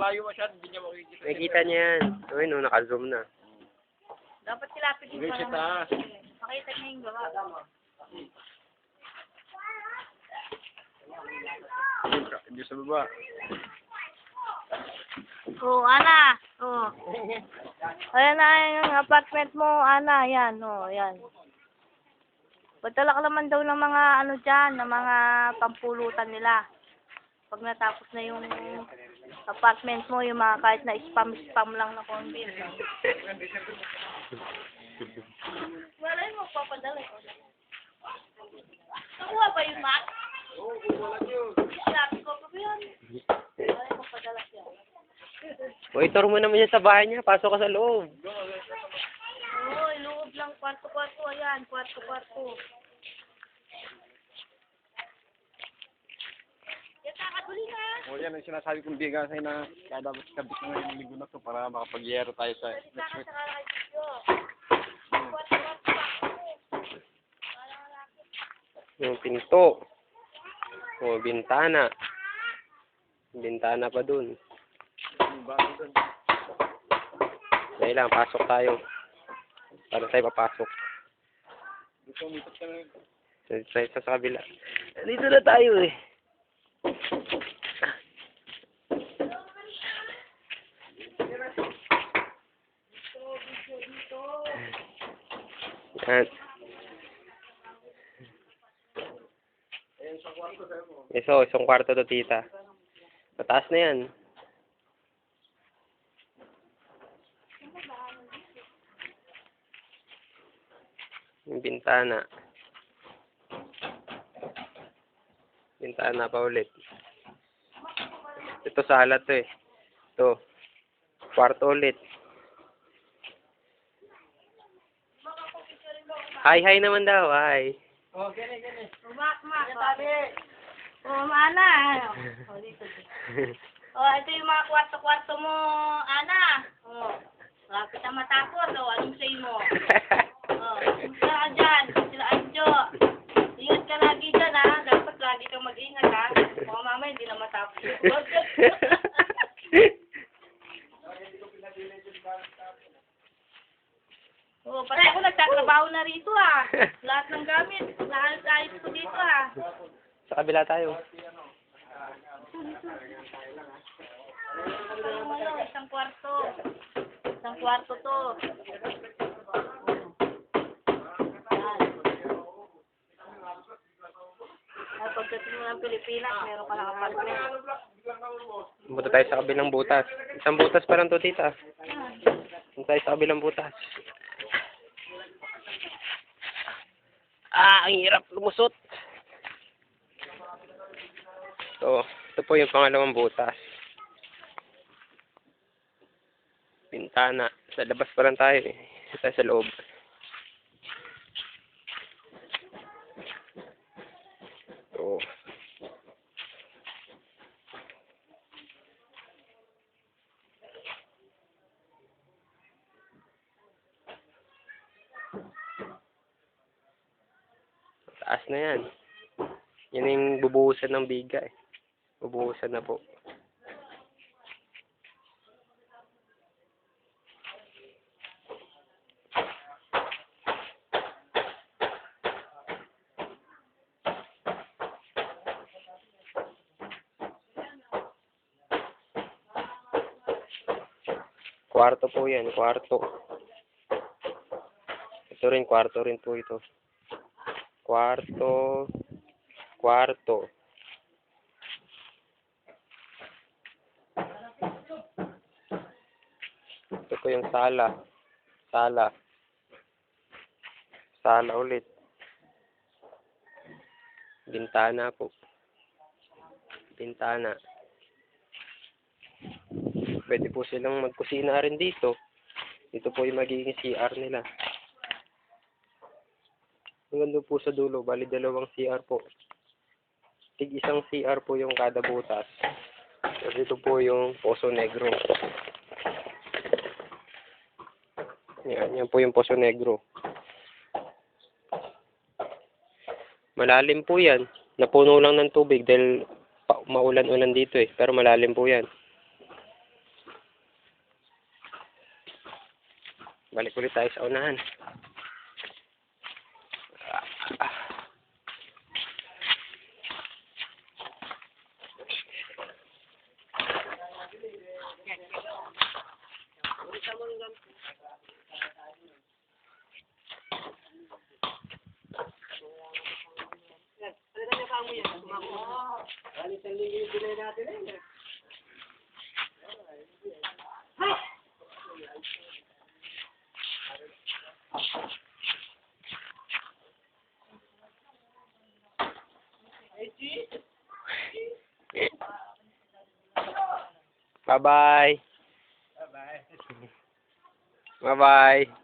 malayo masyado, hindi niya makikita. Nakikita niya yan. Ayun, no, naka-zoom na. Dapat silapit yung Sige, parang... kita. Makita niya yung gawa. Hindi sa baba. Oh, Ana. Oh. Ayan na yung apartment mo, Ana. Yan, oh, yan. Padala ka naman daw ng mga ano dyan, ng mga pampulutan nila. Pag natapos na yung apartment mo, yung mga kahit na spam lang na convent. Wala yung magpapadala ko. Nakuha ba yung mat? Oo, wala yun. Sabi ko pa ba yan? Wala yung magpadala siya. O, itur mo naman yan sa bahay niya. Pasok ka sa loob. Oo, loob lang. Kwarto-kwarto. Ayan, kwarto-kwarto. Yan, kakaduli na. O yan ang sinasabi kong biga sa'yo na kada kabit mo yung linggo na to para makapag-yero tayo sa next Saka week. sa kay Tito. Kwarto-kwarto. Yung pinto. O, bintana. Bintana pa dun. Dahil lang, pasok tayo. Para tayo papasok. Gusto mo ikot ka na. Sa kabila. Dito na tayo eh. Yan. Isang kwarto to, tita. Mataas na yan. Yung bintana. Bintana pa ulit. Ito sala to eh. Ito. Kwarto ulit. Hi naman daw. Hi. Oh, gani. Mak. Oh, Ana. Oh, dito. Oh, ito yung mga kwarto-kwarto mo, Ana. Oh, lapit na matapos. Oh, anong say mo? Oh, sila ka dyan. Sila Anjo. Ingat ka lagi dyan, ha? Dapat lagi kang mag-ingat, ha? Baka mamaya hindi na matapos. Oh, pati ako nagtatrabaho na rito, ha? Lahat ng gamit. Lahat ko dito, ha? Sa kabila tayo. Isang kwarto. Isang kwarto to. Ay, pagdating mo ng Pilipinas, meron ka ng apartment. Punta tayo sa kabilang butas. Isang butas pa lang to, tita. Punta tayo sa kabilang butas. Ang hirap lumusot. Ito po yung pangalawang butas. Bintana. Sa labas pa lang tayo eh. Tayo sa loob. Ito. Taas na yan. Yan yung bubuhusan ng biga eh. Bubuhusan na po. Kwarto po yan, kwarto. Ito rin, kwarto rin po ito. Kwarto. Ito po yung sala. Sala ulit. Bintana po. Bintana. Pwede po silang magkusina rin dito. Ito po yung magiging CR nila. Hanggang po sa dulo, bali dalawang CR po. Tig-isang CR po yung kada butas. So, ito po yung Poso Negro. Yan po yung Poso Negro. Malalim po yan. Napuno lang ng tubig dahil maulan-ulan dito eh. Pero malalim po yan. Balik ulit tayo sa unahan. Bye-bye. Bye-bye.